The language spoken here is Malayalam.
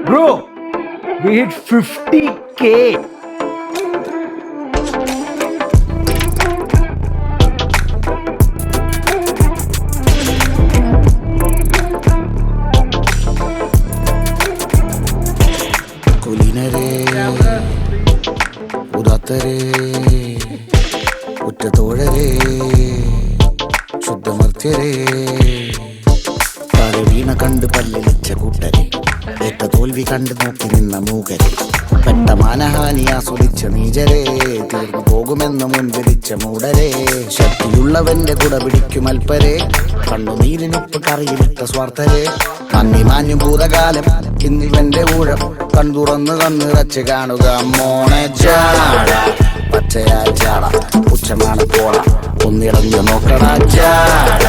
Bro, we hit 50K. കുലീനരേ ഉദാത്തരേ ഉറ്റതോഴരേ ശുദ്ധമർത്യരേ താഴെ വീണ കണ്ട് പല്ലിളിച്ച കൂട്ടരെ ഏറ്റ തോൽവി കണ്ട് നോക്കി നിന്ന മൂകരെ പെട്ട മാനഹാനി ആസ്വദിച്ച നീചരെ തീർന്നു പോകുമെന്ന് മുൻവിധിച്ച മൂടരെ ശക്തിയുള്ളവന്റെ കുട പിടിക്കും അൽപ്പരെ കണ്ണുനീരിനൊപ്പ് കറിയിലിട്ട സ്വാർത്ഥരെ നന്ദി മാഞ്ഞു ഭൂതകാലം ഇന്നിവന്റെ ഊഴം കൺതുറന്ന് കണ്ണിറച്ച് കാണുക മോണെ ജാട പച്ചയാ ചാട പുച്ഛമാണ് പോള ഒന്നിളഞ്ഞു നോക്കണ ജാട